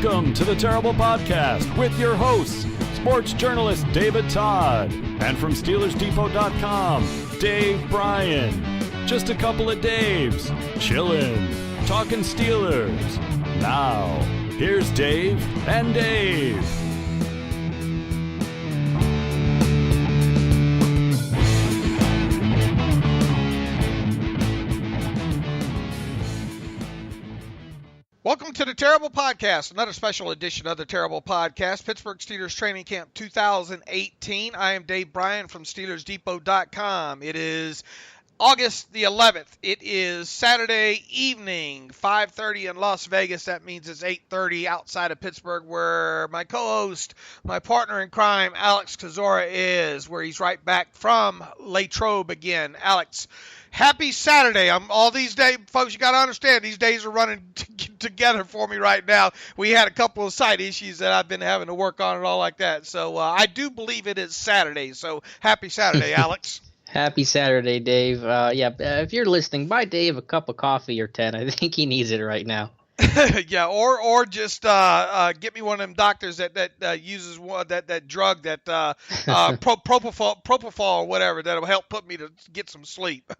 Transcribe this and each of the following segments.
Welcome to the Terrible Podcast with your hosts, sports journalist David Todd, and from SteelersDepot.com, Dave Bryan. Just a couple of Daves, chillin', talking Steelers. Now, here's Dave and Dave. Welcome to the Terrible Podcast, another special edition of the Terrible Podcast, Pittsburgh Steelers Training Camp 2018. I am Dave Bryan from SteelersDepot.com. It is August the 11th. It is Saturday evening, 5:30 in Las Vegas. That means it's 8:30 outside of Pittsburgh, where my co-host, my partner in crime, Alex Kozora is, where he's right back from Latrobe again. Alex, happy Saturday. All these days, folks, you got to understand, these days are running together for me right now. We had a couple of side issues that I've been having to work on and all like that. So I do believe it is Saturday. So happy Saturday, Alex. Happy Saturday, Dave. If you're listening, buy Dave a cup of coffee or 10. I think he needs it right now. Yeah, or just get me one of them doctors that uses that drug that propofol or whatever that'll help put me to get some sleep.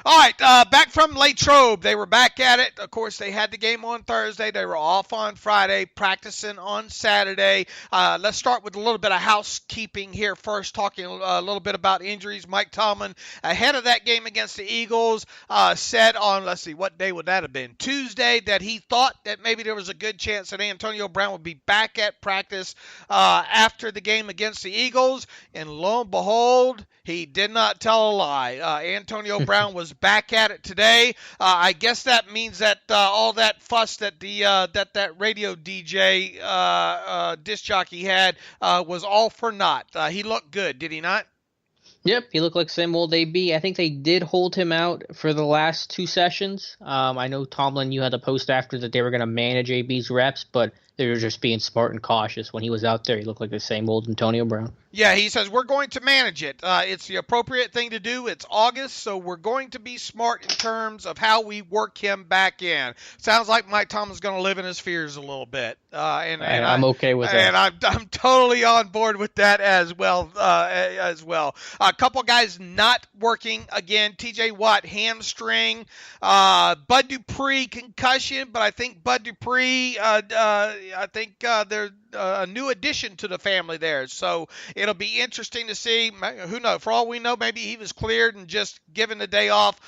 All right, back from Latrobe. They were back at it. Of course, they had the game on Thursday. They were off on Friday, practicing on Saturday. Let's start with a little bit of housekeeping here first, talking a little bit about injuries. Mike Tomlin, ahead of that game against the Eagles, said on, let's see, what day would that have been? Tuesday, that he thought that maybe there was a good chance that Antonio Brown would be back at practice after the game against the Eagles. And lo and behold, he did not tell a lie. Antonio Brown was back at it today. I guess that means that all that fuss that that radio DJ disc jockey had was all for naught. He looked good, did he not? Yep, he looked like same old AB. I think they did hold him out for the last two sessions. I know, Tomlin, you had to post after that they were going to manage AB's reps, but they were just being smart and cautious. When he was out there, he looked like the same old Antonio Brown. Yeah, he says, we're going to manage it. It's the appropriate thing to do. It's August, so we're going to be smart in terms of how we work him back in. Sounds like Mike Tomlin's going to live in his fears a little bit. And I'm okay with that. And I'm totally on board with that as well. A couple guys not working again. TJ Watt, hamstring. Bud Dupree, concussion, but I think Bud Dupree, they're a new addition to the family there. So it'll be interesting to see. Who knows? For all we know, maybe he was cleared and just given the day off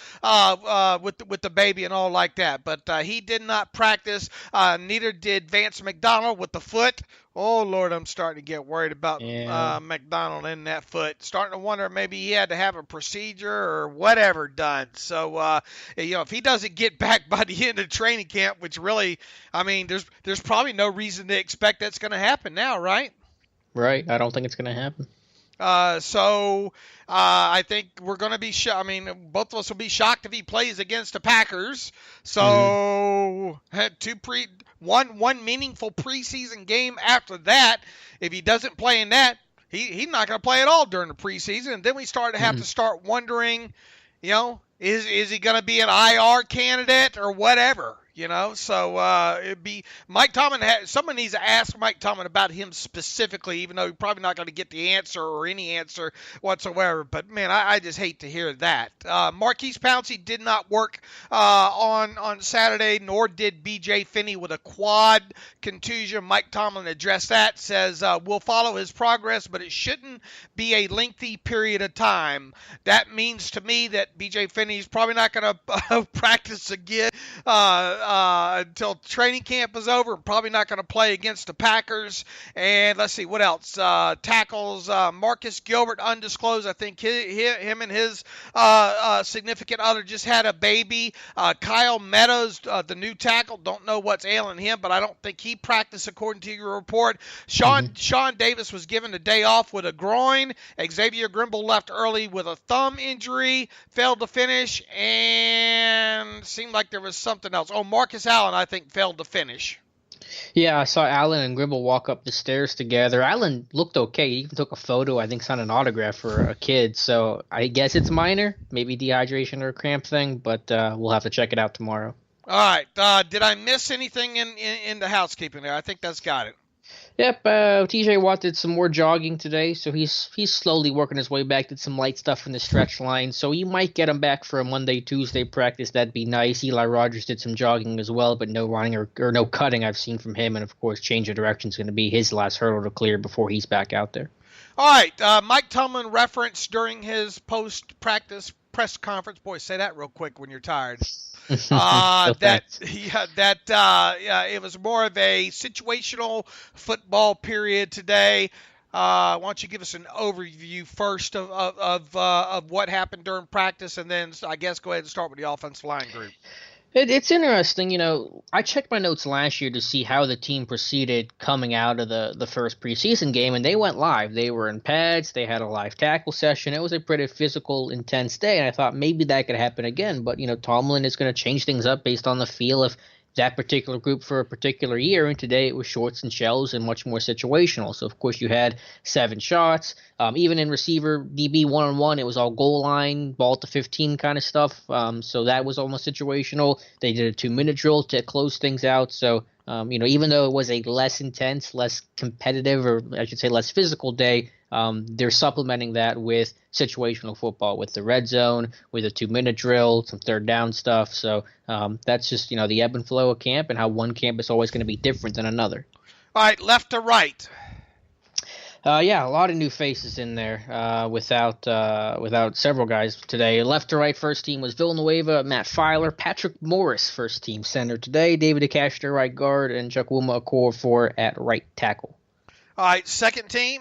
with the baby and all like that. But he did not practice. Neither did Vance McDonald with the foot. Oh, Lord, I'm starting to get worried about McDonald in that foot. Starting to wonder maybe he had to have a procedure or whatever done. So, if he doesn't get back by the end of training camp, which really, I mean, there's probably no reason to expect that's going to happen now, right? Right. I don't think it's going to happen. I think we're going to be both of us will be shocked if he plays against the Packers. So, one meaningful preseason game after that. If he doesn't play in that, he's not going to play at all during the preseason. And then we start to have to start wondering, is he going to be an IR candidate or whatever? So it'd be Mike Tomlin. Someone needs to ask Mike Tomlin about him specifically, even though you're probably not going to get the answer or any answer whatsoever. But, man, I just hate to hear that. Marquise Pouncey did not work on Saturday, nor did B.J. Finney with a quad contusion. Mike Tomlin addressed that, says we'll follow his progress, but it shouldn't be a lengthy period of time. That means to me that B.J. Finney's probably not going to practice again until training camp is over. Probably not going to play against the Packers. And let's see, what else? Tackles, Marcus Gilbert, undisclosed. I think him and his significant other just had a baby. Kyle Meadows, the new tackle, don't know what's ailing him, but I don't think he practiced according to your report. Sean Davis was given a day off with a groin. Xavier Grimble left early with a thumb injury, failed to finish, and seemed like there was something else. Oh, Marcus Allen, I think, failed to finish. Yeah, I saw Allen and Grimble walk up the stairs together. Allen looked okay. He even took a photo, I think signed an autograph for a kid. So I guess it's minor, maybe dehydration or a cramp thing, but we'll have to check it out tomorrow. All right. Did I miss anything in the housekeeping there? I think that's got it. Yep, TJ Watt did some more jogging today, so he's slowly working his way back. Did some light stuff in the stretch line, so you might get him back for a Monday, Tuesday practice. That'd be nice. Eli Rogers did some jogging as well, but no running or no cutting I've seen from him. And of course, change of direction is going to be his last hurdle to clear before he's back out there. All right. Mike Tomlin referenced during his post-practice press conference. Boy, say that real quick when you're tired. It was more of a situational football period today. Why don't you give us an overview first of what happened during practice, and then I guess go ahead and start with the offensive line group. It's interesting, I checked my notes last year to see how the team proceeded coming out of the first preseason game, and they went live. They were in pads. They had a live tackle session. It was a pretty physical, intense day, and I thought maybe that could happen again. But, Tomlin is going to change things up based on the feel of that particular group for a particular year, and today it was shorts and shells and much more situational. So, of course, you had 7 shots. Even in receiver DB one-on-one, it was all goal line, ball to 15 kind of stuff. So that was almost situational. They did a 2-minute drill to close things out. So, even though it was a less intense, less competitive, or I should say less physical day, they're supplementing that with situational football, with the red zone, with a 2-minute drill, some third down stuff. So that's just, the ebb and flow of camp and how one camp is always going to be different than another. All right, left to right. Yeah, a lot of new faces in there without several guys today. Left to right, first team was Villanueva, Matt Filer, Patrick Morris, first team center today, David DeCastro, right guard, and Chukwuma Okorafor at right tackle. All right, second team.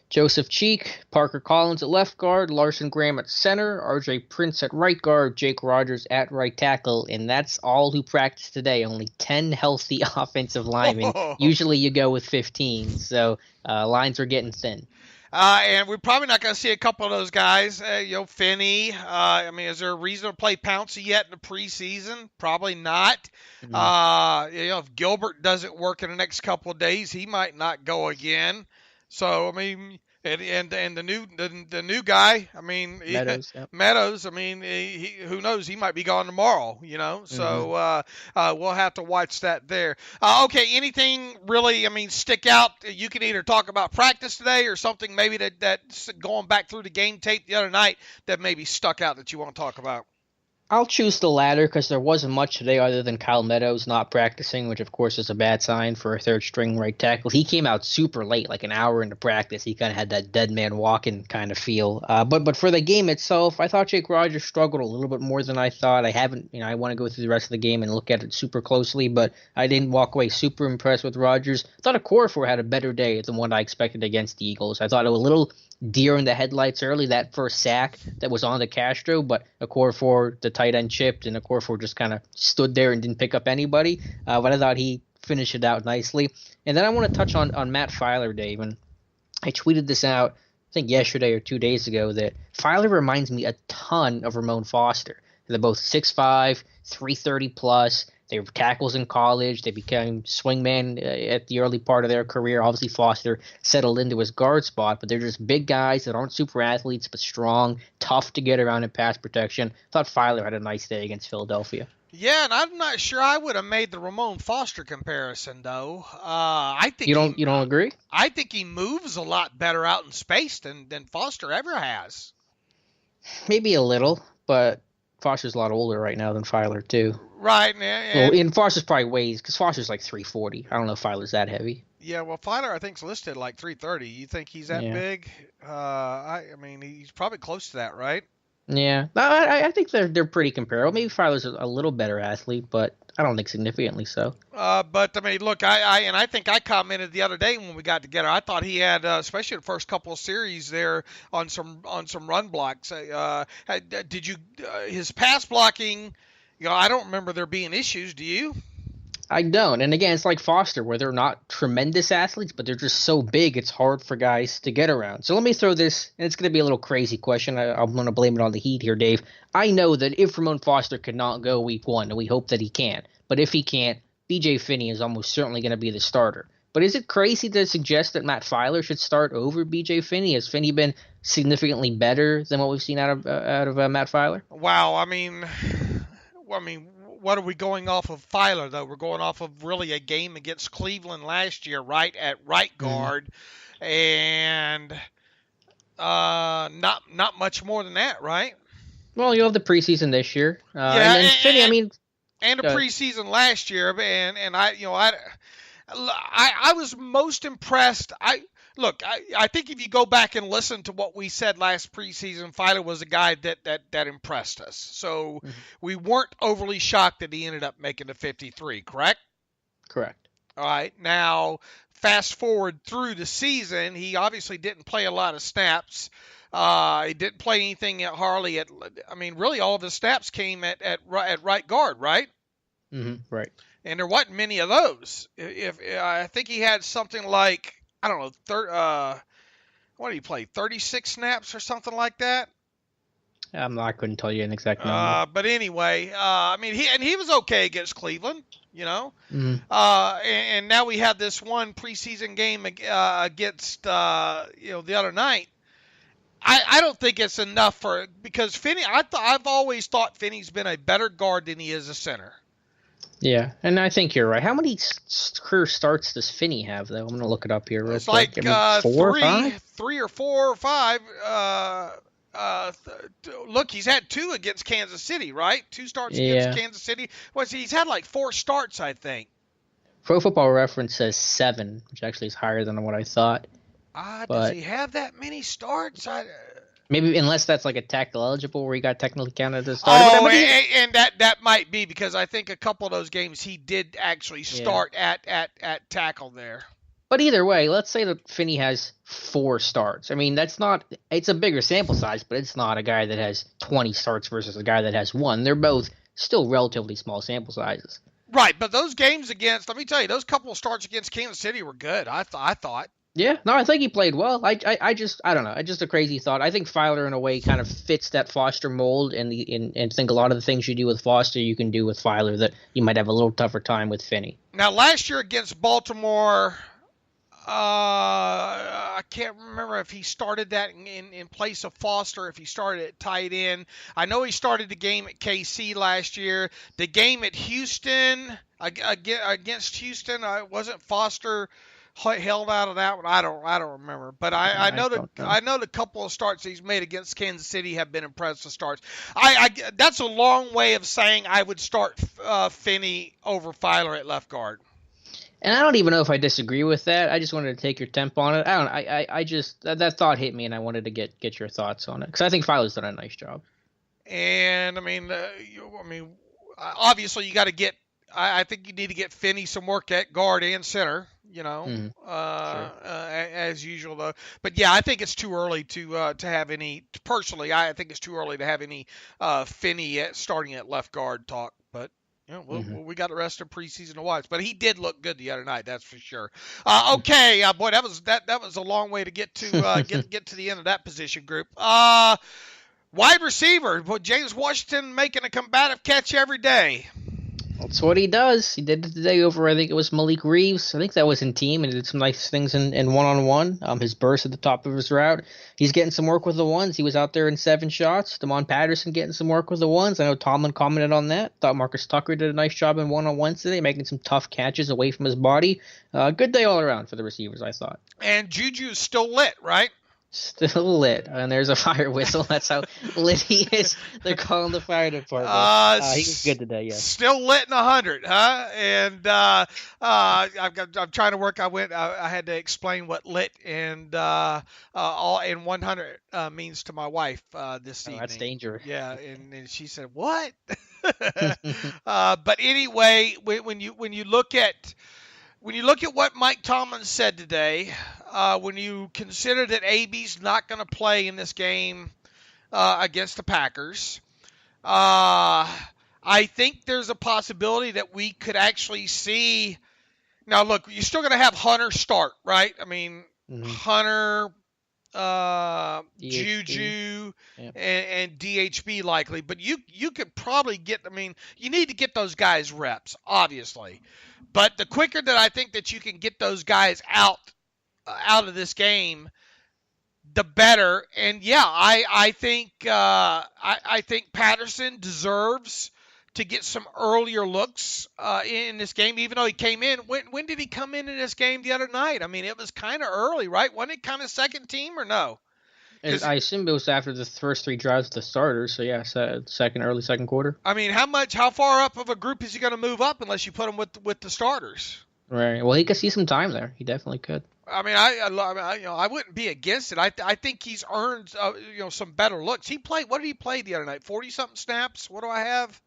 Joseph Cheek, Parker Collins at left guard, Larson Graham at center, RJ Prince at right guard, Jake Rogers at right tackle, and that's all who practiced today. Only 10 healthy offensive linemen. Usually you go with 15, so lines are getting thin. And we're probably not going to see a couple of those guys. Finney. Is there a reason to play Pouncey yet in the preseason? Probably not. Mm-hmm. If Gilbert doesn't work in the next couple of days, he might not go again. So and the new guy, Meadows. Yep. Meadows. Who knows? He might be gone tomorrow. So we'll have to watch that there. Okay, anything really? Stick out. You can either talk about practice today or something maybe that's going back through the game tape the other night that maybe stuck out that you want to talk about. I'll choose the latter because there wasn't much today other than Kyle Meadows not practicing, which of course is a bad sign for a third-string right tackle. He came out super late, like an hour into practice. He kind of had that dead man walking kind of feel. But for the game itself, I thought Jake Rogers struggled a little bit more than I thought. I want to go through the rest of the game and look at it super closely, but I didn't walk away super impressed with Rogers. I thought Okorafor had a better day than what I expected against the Eagles. I thought it was a little deer in the headlights early, that first sack that was on the Castro, but Okorafor, the tight end, chipped, and Okorafor just kind of stood there and didn't pick up anybody. But I thought he finished it out nicely. And then I want to touch on Matt Filer, Dave, and I tweeted this out, I think yesterday or 2 days ago, that Filer reminds me a ton of Ramon Foster. They're both 6'5", 330 plus. They were tackles in college. They became swingman at the early part of their career. Obviously, Foster settled into his guard spot, but they're just big guys that aren't super athletes, but strong, tough to get around in pass protection. I thought Filer had a nice day against Philadelphia. Yeah, and I'm not sure I would have made the Ramon Foster comparison, though. I think you don't agree? I think he moves a lot better out in space than Foster ever has. Maybe a little, but Foster's a lot older right now than Filer, too. Right. And Foster's probably weighs, because Foster's like 340. I don't know if Filer's that heavy. Yeah, well, Filer, I think, is listed like 330. You think he's that big? He's probably close to that, right? Yeah. I think they're pretty comparable. Maybe Filer's a little better athlete, but I don't think significantly so. Look, I think I commented the other day when we got together. I thought he had, especially the first couple of series there on some run blocks. His pass blocking? I don't remember there being issues. Do you? I don't. And again, it's like Foster, where they're not tremendous athletes, but they're just so big, it's hard for guys to get around. So let me throw this, and it's going to be a little crazy question. I'm going to blame it on the heat here, Dave. I know that if Ramon Foster could not go week 1, and we hope that he can, but if he can't, B.J. Finney is almost certainly going to be the starter. But is it crazy to suggest that Matt Filer should start over B.J. Finney? Has Finney been significantly better than what we've seen out of Matt Filer? Wow, what are we going off of Filer, though? We're going off of really a game against Cleveland last year, right, at right guard, and not much more than that, right? Well, you have the preseason this year. Yeah, and Finney, I mean, and the preseason last year, and I was most impressed. I think if you go back and listen to what we said last preseason, Filer was a guy that impressed us. So we weren't overly shocked that he ended up making the 53, correct? Correct. All right. Now, fast forward through the season, he obviously didn't play a lot of snaps. He didn't play anything at Harley. Really all of his snaps came at right guard, right? Right. And there wasn't many of those. If I think he had something like, I don't know, what did he play? 36 snaps or something like that. I couldn't tell you an exact number. But anyway, he was okay against Cleveland, and now we have this one preseason game against the other night. I don't think it's enough because Finney. I've always thought Finney's been a better guard than he is a center. Yeah, and I think you're right. How many career starts does Finney have, though? I'm going to look it up here real quick. It's like 4 or 5? 3 or 4 or 5. Look, he's had 2 against Kansas City, right? 2 starts against Kansas City. He's had like 4 starts, I think. Pro Football Reference says 7, which actually is higher than what I thought. Does he have that many starts? Maybe unless that's like a tackle eligible where he got technically counted as a starter. Oh, and that might be because I think a couple of those games he did actually start at tackle there. But either way, let's say that Finney has 4 starts. I mean, it's a bigger sample size, but it's not a guy that has 20 starts versus a guy that has 1. They're both still relatively small sample sizes. Right, but those games let me tell you, those couple of starts against Kansas City were good, I thought. Yeah, no, I think he played well. I don't know. Just a crazy thought. I think Filer in a way kind of fits that Foster mold, and think a lot of the things you do with Foster you can do with Filer that you might have a little tougher time with Finney. Now, last year against Baltimore, I can't remember if he started that in place of Foster, if he started at tight end. I know he started the game at KC last year. The game at Houston, against Houston, wasn't Foster held out of that one? I don't remember, but I know the couple of starts he's made against Kansas City have been impressive starts. That's a long way of saying I would start Finney over Filer at left guard. And I don't even know if I disagree with that. I just wanted to take your temp on it. I just that thought hit me, and I wanted to get your thoughts on it because I think Filer's done a nice job. And obviously you got to get. I think you need to get Finney some work at guard and center. Sure. As usual though. But yeah, I think it's too early to have any. Personally, I think it's too early to have any Finney starting at left guard talk. But we got the rest of preseason to watch. But he did look good the other night, that's for sure. Okay, boy, that was a long way to get to get to the end of that position group. Wide receiver, James Washington making a combative catch every day. That's what he does. He did it today over, I think it was Malik Reeves. I think that was in team, and he did some nice things in one-on-one. His burst at the top of his route. He's getting some work with the ones. He was out there in 7 shots. Damon Patterson getting some work with the ones. I know Tomlin commented on that. Thought Marcus Tucker did a nice job in one-on-ones today, making some tough catches away from his body. Good day all around for the receivers, I thought. And Juju's still lit, right? Still lit, and there's a fire whistle. That's how lit he is. They're calling the fire department. He was good today, yes. Still lit in 100, huh? And I'm trying to work. I had to explain what lit and all in 100 means to my wife this evening. That's dangerous. Yeah, and she said what? But anyway, when you look at what Mike Tomlin said today, when you consider that AB's not going to play in this game against the Packers, I think there's a possibility that we could actually see. Now, look, you're still going to have Hunter start, right? I mean, Hunter, Juju, and DHB likely. But you could probably get. I mean, you need to get those guys reps, obviously. But the quicker that I think that you can get those guys out of this game, the better. And yeah, I think Patterson deserves to get some earlier looks in this game, even though he came in. When did he come in this game the other night? I mean, it was kind of early, right? Wasn't it kind of second team or no? I assume it was after the first 3 drives of the starters, so yeah, early second quarter. I mean, how far up of a group is he going to move up unless you put him with the starters? Right. Well, he could see some time there. He definitely could. I mean, I wouldn't be against it. I think he's earned some better looks. What did he play the other night? 40-something snaps. What do I have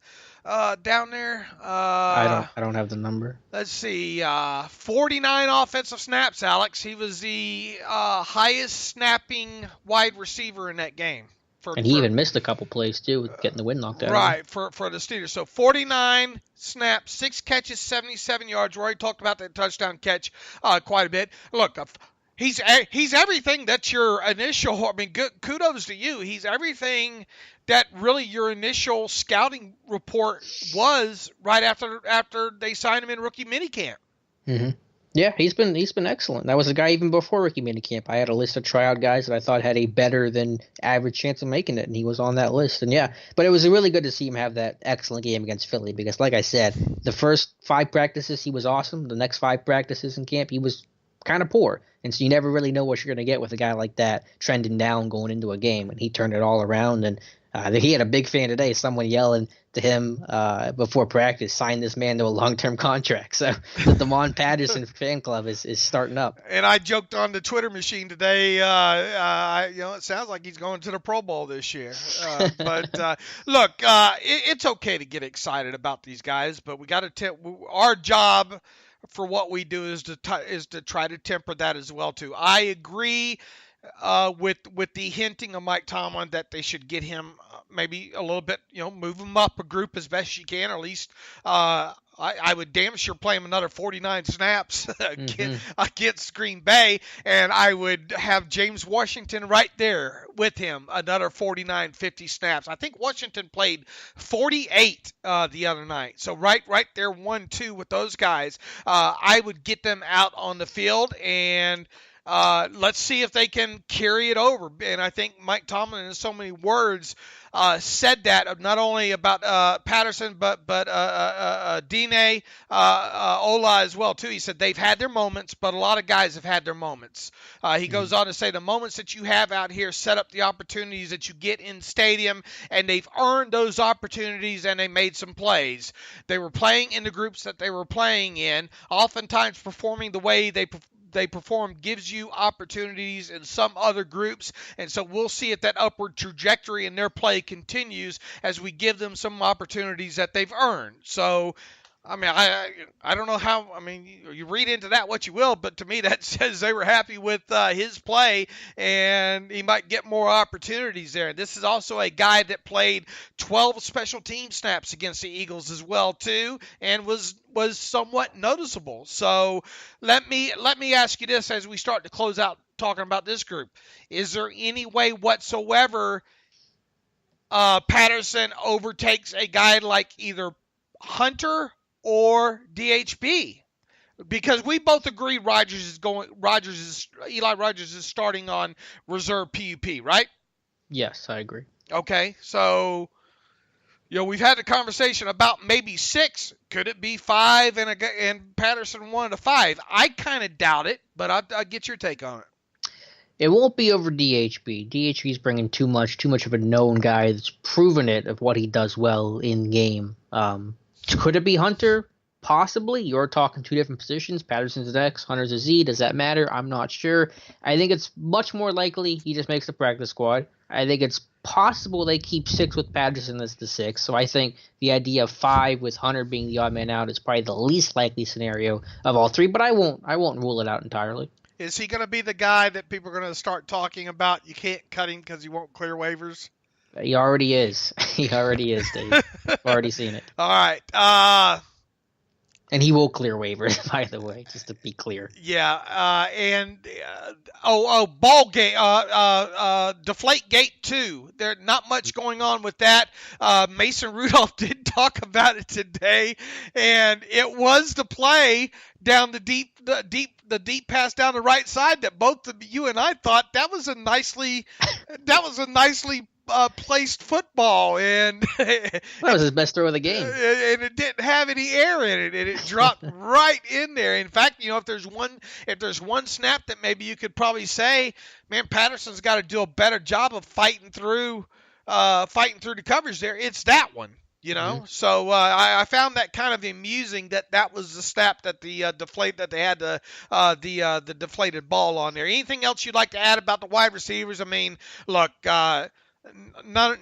down there? I don't have the number. Let's see. 49 offensive snaps, Alex. He was the highest snapping wide receiver in that game. And he even missed a couple plays, too, with getting the wind knocked out of him. Right, for the Steelers. So 49 snaps, 6 catches, 77 yards. Rory talked about that touchdown catch quite a bit. Look, he's everything that your initial – I mean, kudos to you. He's everything that really your initial scouting report was right after they signed him in rookie minicamp. Mm-hmm. Yeah, he's been excellent. That was a guy even before rookie minicamp. I had a list of tryout guys that I thought had a better than average chance of making it, and he was on that list. And yeah, but it was really good to see him have that excellent game against Philly because, like I said, the first 5 practices he was awesome. The next 5 practices in camp he was kind of poor, and so you never really know what you're going to get with a guy like that trending down going into a game. And he turned it all around, and he had a big fan today. Someone yelling to him before practice, sign this man to a long-term contract. So the Damon Patterson fan club is starting up. And I joked on the Twitter machine today. It sounds like he's going to the Pro Bowl this year. But look, it's okay to get excited about these guys, but we got to our job for what we do is to try to temper that as well too. I agree with the hinting of Mike Tomlin that they should get him maybe a little bit, move him up a group as best you can, or at least I would damn sure play him another 49 snaps against Green Bay, and I would have James Washington right there with him, another 49, 50 snaps. I think Washington played 48 the other night, so right there 1-2 with those guys. I would get them out on the field, and let's see if they can carry it over. And I think Mike Tomlin, in so many words, said that not only about Patterson, but Dine, Ola as well too. He said they've had their moments, but a lot of guys have had their moments. He goes on to say the moments that you have out here set up the opportunities that you get in stadium, and they've earned those opportunities, and they made some plays. They were playing in the groups that they were playing in, oftentimes performing the way they perform gives you opportunities in some other groups, and so we'll see if that upward trajectory in their play continues as we give them some opportunities that they've earned. So, I mean, I don't know how, I mean, you read into that what you will, but to me that says they were happy with his play, and he might get more opportunities there. This is also a guy that played 12 special team snaps against the Eagles as well too, and was somewhat noticeable. So let me ask you this as we start to close out talking about this group. Is there any way whatsoever Patterson overtakes a guy like either Hunter or DHB? Because we both agree Eli Rogers is starting on reserve PUP, right? Yes, I agree. Okay, so we've had the conversation about maybe 6. Could it be 5 and Patterson wanted a 5? I kind of doubt it, but I'll get your take on it. It won't be over DHB. DHB's bringing too much of a known guy that's proven it of what he does well in game. Could it be Hunter? Possibly. You're talking 2 different positions. Patterson's an X, Hunter's a Z. Does that matter? I'm not sure. I think it's much more likely he just makes the practice squad. I think it's possible they keep 6 with Patterson as the 6. So I think the idea of 5 with Hunter being the odd man out is probably the least likely scenario of all 3. But I won't rule it out entirely. Is he going to be the guy that people are going to start talking about? You can't cut him because he won't clear waivers. He already is. He already is, Dave. I've already seen it. All right. And he will clear waivers, by the way, just to be clear. Yeah. Ball game, Deflate Gate 2. There's not much going on with that. Mason Rudolph did talk about it today, and it was the play down the deep pass down the right side that both you and I thought that was a nicely placed football, and That was his best throw of the game. and it didn't have any air in it, and it dropped right in there. In fact, if there's one snap that maybe you could probably say, man, Patterson's got to do a better job of fighting through the coverage there, it's that one. Mm-hmm. So I found that kind of amusing that was the snap that they had the deflated ball on there. Anything else you'd like to add about the wide receivers? I mean, look, none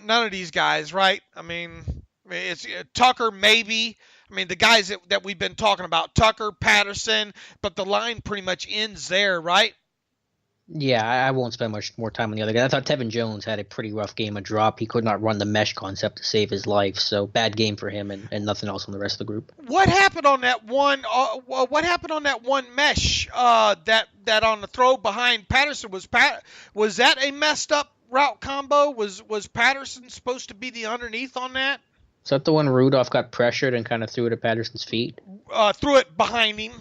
of these guys, right? I mean, it's Tucker maybe. I mean, the guys that we've been talking about, Tucker, Patterson, but the line pretty much ends there, right? Yeah, I won't spend much more time on the other guy. I thought Tevin Jones had a pretty rough game, a drop. He could not run the mesh concept to save his life, so bad game for him and nothing else on the rest of the group. What happened on that one? Mesh that on the throw behind Patterson was that a messed up route combo? Was Patterson supposed to be the underneath on that? Is that the one Rudolph got pressured and kind of threw it at Patterson's feet? Threw it behind him.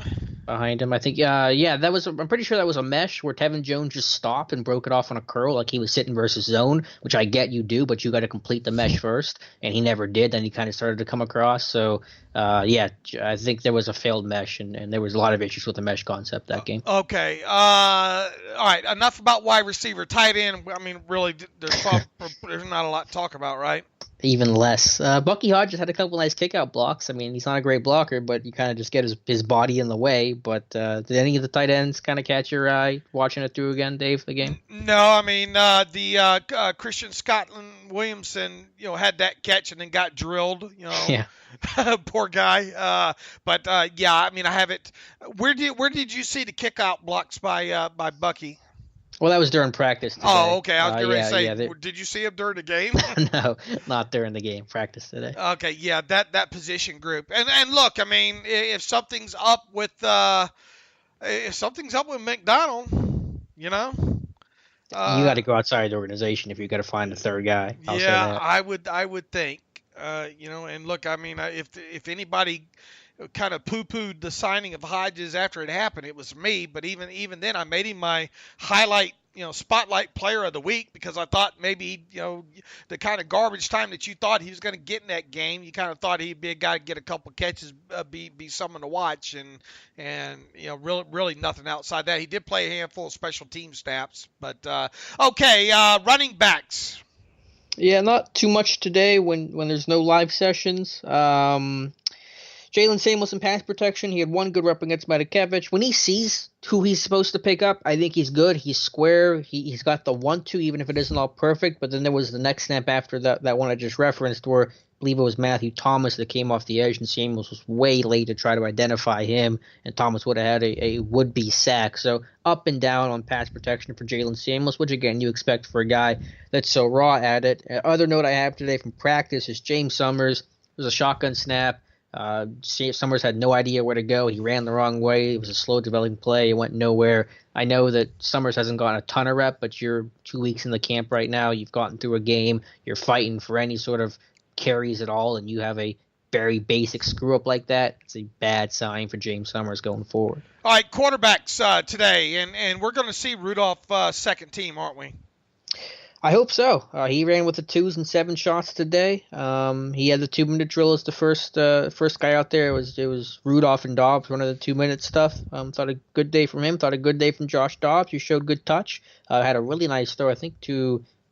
Behind him, I think. That was. I'm pretty sure that was a mesh where Tevin Jones just stopped and broke it off on a curl, like he was sitting versus zone, which I get you do, but you got to complete the mesh first, and he never did. Then he kind of started to come across. So, I think there was a failed mesh, and there was a lot of issues with the mesh concept that game. Okay. All right. Enough about wide receiver, tight end. I mean, really, there's not a lot to talk about, right? Even less. Bucky Hodges had a couple nice kickout blocks. I mean, he's not a great blocker, but you kind of just get his body in the way. But did any of the tight ends kind of catch your eye watching it through again, Dave, the game? No, I mean, the Christian Scotland Williamson, had that catch and then got drilled, Yeah. Poor guy. I mean, I haven't. Where did you see the kickout blocks by Bucky? Well, that was during practice today. Oh, okay. I was going to say, did you see him during the game? No, not during the game. Practice today. Okay, yeah, that position group. And look, I mean, if something's up with McDonald, you got to go outside the organization if you got to find a third guy. I'll say that. I would think. And look, I mean, if anybody kind of poo-pooed the signing of Hodges after it happened, it was me. But even then, I made him my highlight, spotlight player of the week because I thought maybe, the kind of garbage time that you thought he was going to get in that game, you kind of thought he'd be a guy to get a couple catches, be someone to watch, and really nothing outside that. He did play a handful of special team snaps, but running backs. Yeah, not too much today when there's no live sessions. Jalen Samuels in pass protection. He had one good rep against Matakevich. When he sees who he's supposed to pick up, I think he's good. He's square. He's got the 1-2, even if it isn't all perfect. But then there was the next snap after that one I just referenced where I believe it was Matthew Thomas that came off the edge, and Samuels was way late to try to identify him, and Thomas would have had a would-be sack. So up and down on pass protection for Jalen Samuels, which, again, you expect for a guy that's so raw at it. Other note I have today from practice is James Summers. It was a shotgun snap. Summers had no idea where to go. He ran the wrong way. It was a slow developing play. It went nowhere. I know that Summers hasn't gotten a ton of rep, but you're 2 weeks in the camp right now. You've gotten through a game. You're fighting for any sort of carries at all, and you have a very basic screw-up like that. It's a bad sign for James Summers going forward. All right, quarterbacks today, and we're going to see Rudolph second team, aren't we? I hope so. He ran with the 2s and 7 shots today. He had the 2-minute drill as the first guy out there. It was Rudolph and Dobbs, one of the 2-minute stuff. Thought a good day from him. Thought a good day from Josh Dobbs, who showed good touch. Had a really nice throw, I think,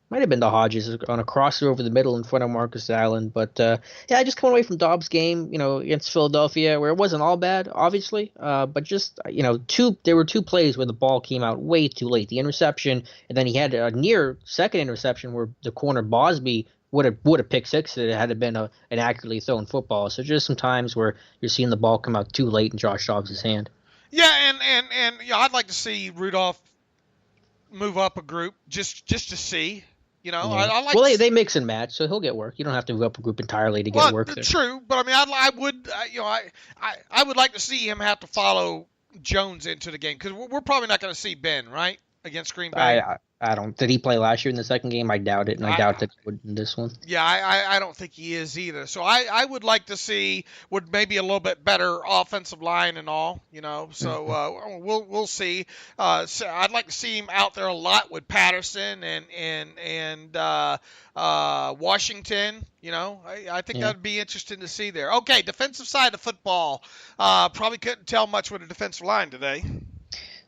might have been to Hodges on a crosser over the middle in front of Marcus Allen. But, I just coming away from Dobbs' game, against Philadelphia, where it wasn't all bad, obviously. But just, there were 2 plays where the ball came out way too late. The interception, and then he had a near second interception where the corner Bosby would have picked 6 if it had been an accurately thrown football. So just some times where you're seeing the ball come out too late in Josh Dobbs' hand. Yeah, and I'd like to see Rudolph move up a group just to see. Yeah. I like. Well, they mix and match, so he'll get work. You don't have to move up a group entirely to get work there. True, but I mean, I would like to see him have to follow Jones into the game because we're probably not going to see Ben, right? against Green Bay? I don't. Did he play last year in the second game? I doubt it, and I doubt that he would in this one. Yeah, I don't think he is either. So I would like to see would maybe a little bit better offensive line and all, So we'll see. So I'd like to see him out there a lot with Patterson and Washington. I think that'd be interesting to see there. Okay, defensive side of football. Probably couldn't tell much with the defensive line today.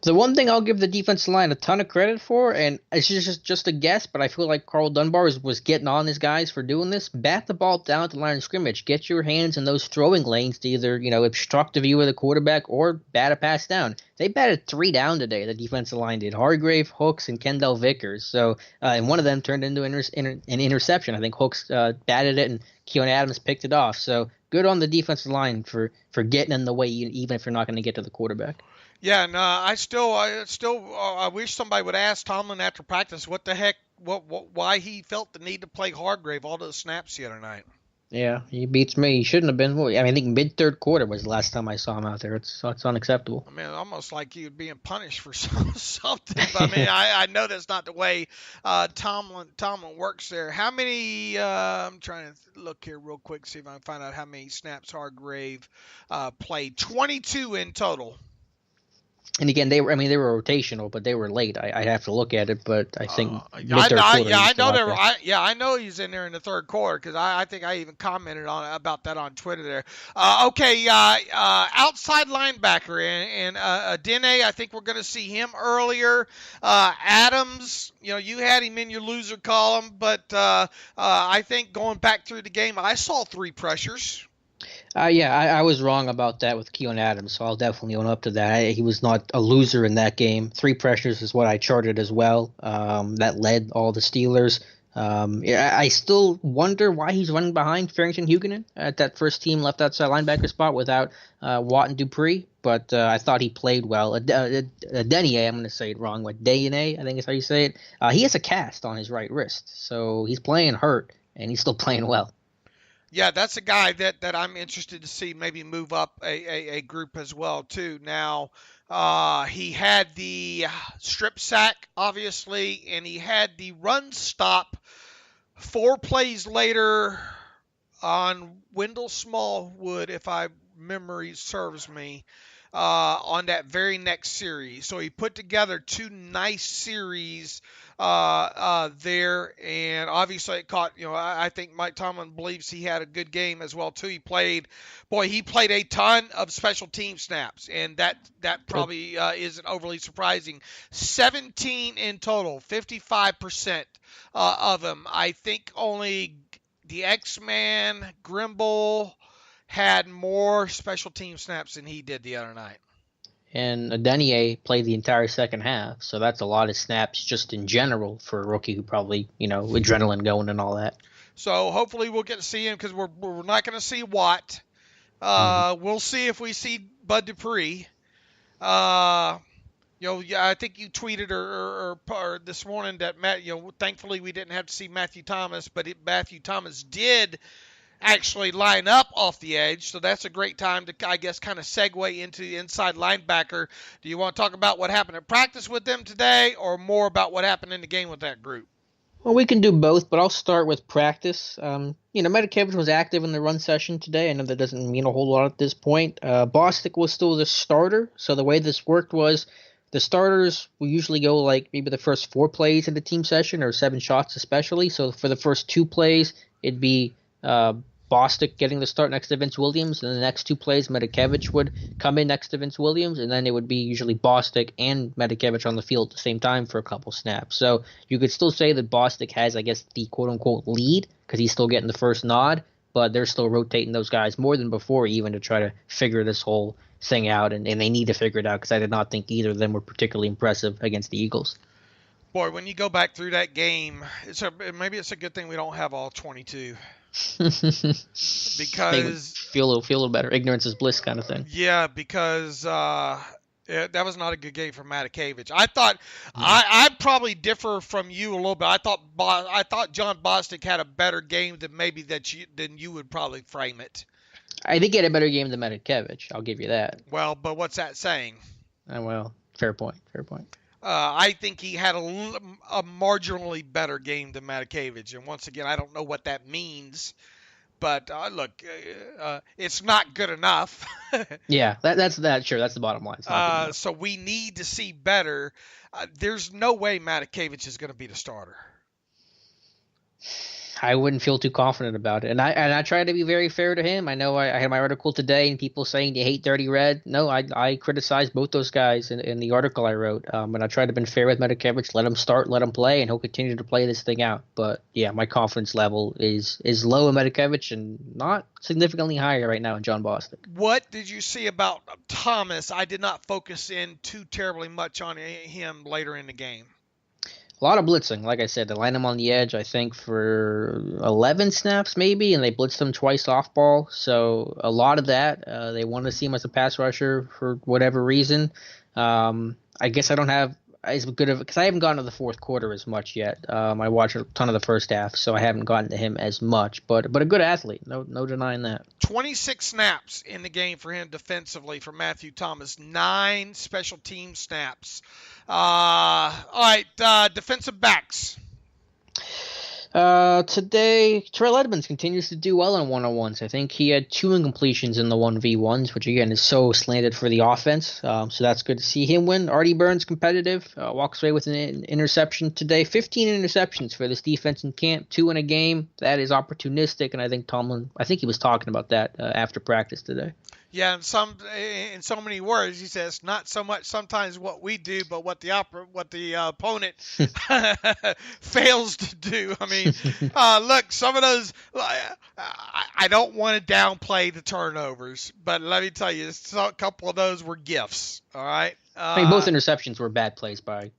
The one thing I'll give the defensive line a ton of credit for, and it's just a guess, but I feel like Carl Dunbar was getting on his guys for doing this. Bat the ball down at the line of scrimmage. Get your hands in those throwing lanes to either, obstruct the view of the quarterback or bat a pass down. They batted 3 down today, the defensive line did. Hargrave, Hooks, and Kendall Vickers. So, and one of them turned into an interception. I think Hooks batted it, and Keon Adams picked it off. So good on the defensive line for getting in the way, even if you're not going to get to the quarterback. Yeah, and I wish somebody would ask Tomlin after practice why he felt the need to play Hargrave all those snaps the other night. Yeah, he beats me. He shouldn't have been. I think mid-third quarter was the last time I saw him out there. It's unacceptable. I mean, almost like he was being punished for something. But I mean, I know that's not the way Tomlin works there. How many? I'm trying to look here real quick, see if I can find out how many snaps Hargrave played. 22 in total. And again, they were rotational, but they were late. I have to look at it, but I think mid-third quarter. I know he's in there in the third quarter because I think I even commented about that on Twitter there. Outside linebacker and Adene, I think we're going to see him earlier. Adams, you had him in your loser column, but I think going back through the game, I saw 3 pressures. I was wrong about that with Keon Adams, so I'll definitely own up to that. He was not a loser in that game. 3 pressures is what I charted as well. That led all the Steelers. I still wonder why he's running behind Farrington Huguenin at that first team left outside linebacker spot without Watt and Dupree, but I thought he played well. Denier, I'm going to say it wrong, Denier, I think is how you say it. He has a cast on his right wrist, so he's playing hurt, and he's still playing well. Yeah, that's a guy that I'm interested to see maybe move up a group as well, too. Now, he had the strip sack, obviously, and he had the run stop 4 plays later on Wendell Smallwood, if my memory serves me, on that very next series. So he put together 2 nice series there, and obviously it caught, I think Mike Tomlin believes he had a good game as well too. He played a ton of special team snaps, and that probably isn't overly surprising. 17 in total, 55% of them. I think only the X-Man Grimble had more special team snaps than he did the other night. And Denier played the entire second half, so that's a lot of snaps just in general for a rookie who probably, adrenaline going and all that. So hopefully we'll get to see him because we're not going to see Watt. We'll see if we see Bud Dupree. I think you tweeted or this morning that thankfully we didn't have to see Matthew Thomas, but Matthew Thomas did actually line up off the edge, so that's a great time to, I guess, kind of segue into the inside linebacker. Do you want to talk about what happened at practice with them today, or more about what happened in the game with that group? Well, we can do both, but I'll start with practice. Medikevich was active in the run session today. I know that doesn't mean a whole lot at this point. Bostic was still the starter, so the way this worked was the starters will usually go like maybe the first 4 plays in the team session, or 7 shots especially. So for the first 2 plays, it'd be Bostic getting the start next to Vince Williams, and the next 2 plays Medikevich would come in next to Vince Williams, and then it would be usually Bostic and Medikevich on the field at the same time for a couple snaps. So you could still say that Bostic has, I guess, the quote-unquote lead because he's still getting the first nod, but they're still rotating those guys more than before even to try to figure this whole thing out, and they need to figure it out because I did not think either of them were particularly impressive against the Eagles. Boy, when you go back through that game, maybe it's a good thing we don't have all 22. Because feel a little better. Ignorance is bliss kind of thing. Yeah, because that was not a good game for Matakevich. I thought I probably differ from you a little bit. I thought John Bostic had a better game than you would probably frame it. I think he had a better game than Matakevich. I'll give you that. Well, but what's that saying? Well, fair point. I think he had a marginally better game than Matakevich. And once again, I don't know what that means. But look, it's not good enough. Yeah, that's that. Sure, that's the bottom line. It's not good enough. So we need to see better. There's no way Matakevich is going to be the starter. I wouldn't feel too confident about it, and I try to be very fair to him. I know I had my article today, and people saying you hate Dirty Red. No, I criticized both those guys in the article I wrote, and I tried to be fair with Matakevich. Let him start, let him play, and he'll continue to play this thing out. But yeah, my confidence level is low in Matakevich and not significantly higher right now in John Bostic. What did you see about Thomas? I did not focus in too terribly much on him later in the game. A lot of blitzing. Like I said, they line him on the edge, I think, for 11 snaps maybe, and they blitzed him twice off ball. So a lot of that. They want to see him as a pass rusher for whatever reason. I guess I don't have as good of – because I haven't gotten to the fourth quarter as much yet. I watched a ton of the first half, so I haven't gotten to him as much. But a good athlete. No denying that. 26 snaps in the game for him defensively for Matthew Thomas. 9 special team snaps. All right, defensive backs. Today, Terrell Edmonds continues to do well on one-on-ones. I think he had 2 incompletions in the 1v1s, which again is so slanted for the offense. So that's good to see him win. Artie Burns competitive, walks away with an interception today. 15 interceptions for this defense in camp, 2 in a game. That is opportunistic, and I think Tomlin, he was talking about that after practice today. Yeah, in so many words, he says not so much sometimes what we do, but what the opponent fails to do. I mean, look, some of those. I don't want to downplay the turnovers, but let me tell you, a couple of those were gifts. All right. Both interceptions were bad plays by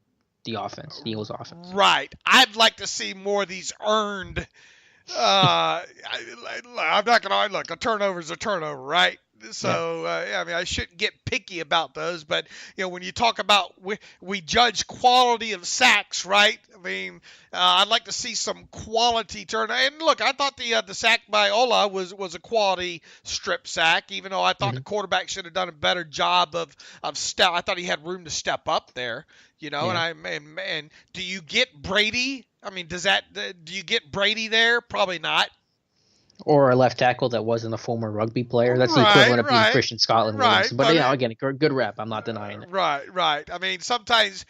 the offense, the Eagles' offense. Right. I'd like to see more of these earned. I'm not gonna look. A turnover's a turnover, right? So, I shouldn't get picky about those, but, when you talk about we judge quality of sacks, right? I mean, I'd like to see some quality turn. And look, I thought the sack by Ola was a quality strip sack, even though I thought the quarterback should have done a better job of step. I thought he had room to step up there, Yeah. and do you get Brady? I mean, do you get Brady there? Probably not. Or a left tackle that wasn't a former rugby player. That's the equivalent of being Christian Scotland. Right. But again, a good rep. I'm not denying it. Right. I mean, sometimes,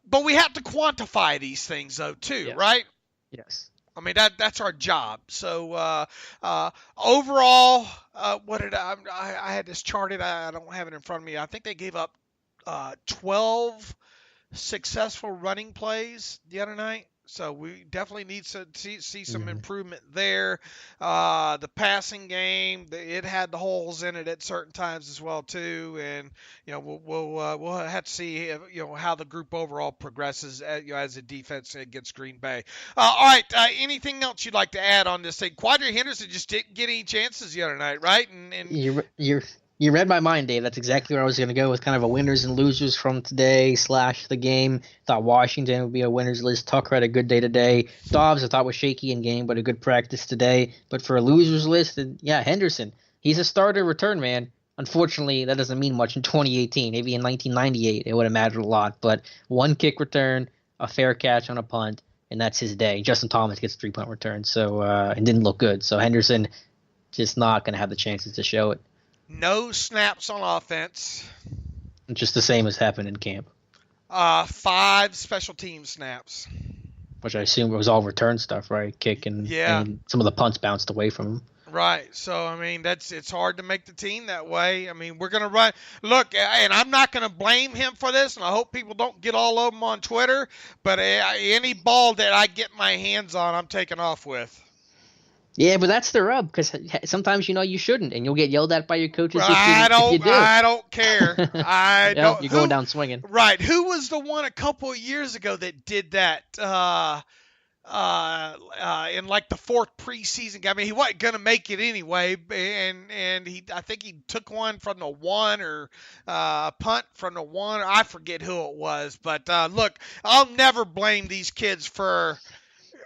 but we have to quantify these things, though, too, Yes. right? Yes. I mean, that's our job. So, overall, I had this charted. I don't have it in front of me. I think they gave up 12 successful running plays the other night. So we definitely need to see some improvement there. The passing game, it had the holes in it at certain times as well too, and we'll have to see how the group overall progresses as a defense against Green Bay. All right, anything else you'd like to add on this thing? Quadri Henderson just didn't get any chances the other night, right? And You read my mind, Dave. That's exactly where I was going to go with kind of a winners and losers from today / the game. Thought Washington would be a winners list. Tucker had a good day today. Dobbs I thought was shaky in game, but a good practice today. But for a losers list, Henderson. He's a starter return man. Unfortunately, that doesn't mean much in 2018. Maybe in 1998 it would have mattered a lot. But 1 kick return, a fair catch on a punt, and that's his day. Justin Thomas gets a 3-point return, so it didn't look good. So Henderson just not going to have the chances to show it. No snaps on offense. Just the same as happened in camp. 5 special team snaps. Which I assume was all return stuff, right? Kick and some of the punts bounced away from him. Right. So, I mean, it's hard to make the team that way. I mean, we're going to run. Look, and I'm not going to blame him for this, and I hope people don't get all of them on Twitter, but any ball that I get my hands on, I'm taking off with. Yeah, but that's the rub, because sometimes you shouldn't, and you'll get yelled at by your coaches if you do. I don't care. You're going down swinging. Right. Who was the one a couple of years ago that did that in like the 4th preseason game? I mean, he wasn't going to make it anyway, and I think he took one from the 1 or punt from the 1. I forget who it was, but look, I'll never blame these kids for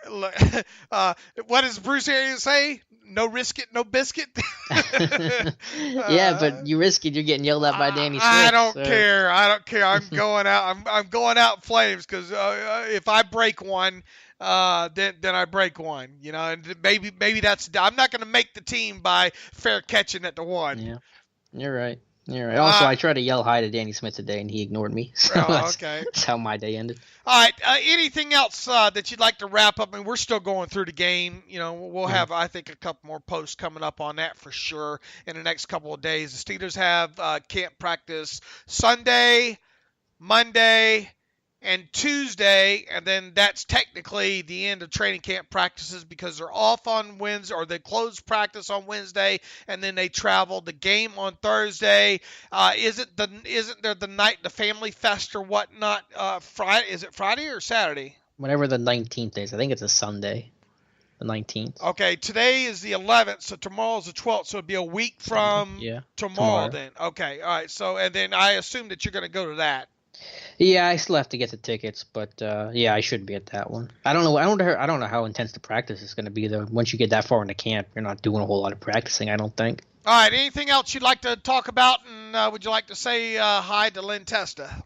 what does Bruce Arians say? No risk it, no biscuit. Yeah, but you risk it, you're getting yelled at by Danny Smith. I don't care. I'm going out. I'm going out in flames because if I break one, then I break one. And maybe that's. I'm not going to make the team by fair catching at the one. Yeah, you're right. Also, I tried to yell hi to Danny Smith today, and he ignored me. So that's how my day ended. All right. Anything else that you'd like to wrap up? I mean, we're still going through the game. We'll have, I think, a couple more posts coming up on that for sure in the next couple of days. The Steelers have camp practice Sunday, Monday, and Tuesday, and then that's technically the end of training camp practices because they're off on Wednesday, or they close practice on Wednesday, and then they travel. The game on Thursday. Isn't there the night, the family fest or whatnot? Friday? Is it Friday or Saturday? Whenever the 19th is, I think it's a Sunday. The 19th. Okay, today is the 11th, so tomorrow's the 12th, so it'd be a week from tomorrow then. Okay, all right. So, and then I assume that you're going to go to that. Yeah, I still have to get the tickets, but I should be at that one. I don't know how intense the practice is going to be though. Once you get that far into camp, you're not doing a whole lot of practicing, I don't think. All right, anything else you'd like to talk about, and would you like to say hi to Len Testa?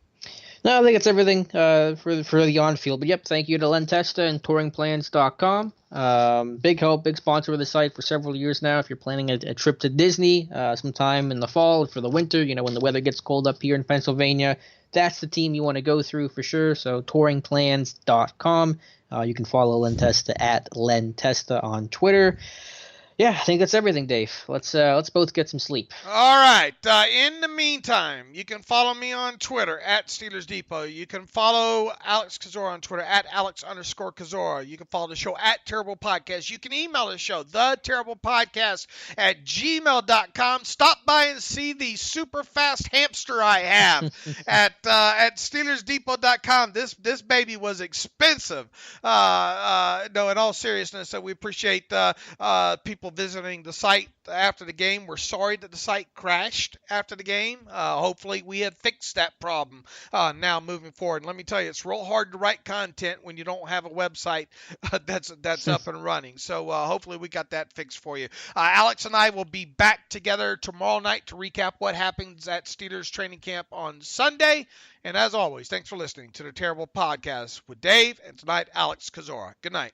No, I think it's everything for the on-field. But yep, thank you to Len Testa and touringplans.com. Big help, big sponsor of the site for several years now. If you're planning a trip to Disney sometime in the fall, for the winter, when the weather gets cold up here in Pennsylvania, that's the team you want to go through for sure. So touringplans.com. You can follow Len Testa at Len Testa on Twitter. Yeah, I think that's everything, Dave. Let's both get some sleep. All right. In the meantime, you can follow me on Twitter at Steelers Depot. You can follow Alex Kozora on Twitter at Alex_Kozora. You can follow the show at Terrible Podcast. You can email the show, theterriblepodcast at gmail.com. Stop by and see the super fast hamster I have at SteelersDepot.com. This baby was expensive. No, in all seriousness, we appreciate people visiting the site after the game. We're sorry that the site crashed after the game. Hopefully we have fixed that problem now moving forward. And let me tell you, it's real hard to write content when you don't have a website that's up and running. So hopefully we got that fixed for you. Alex and I will be back together tomorrow night to recap what happens at Steelers training camp on Sunday. And as always, thanks for listening to the Terrible Podcast with Dave and tonight Alex Kozora. Good night.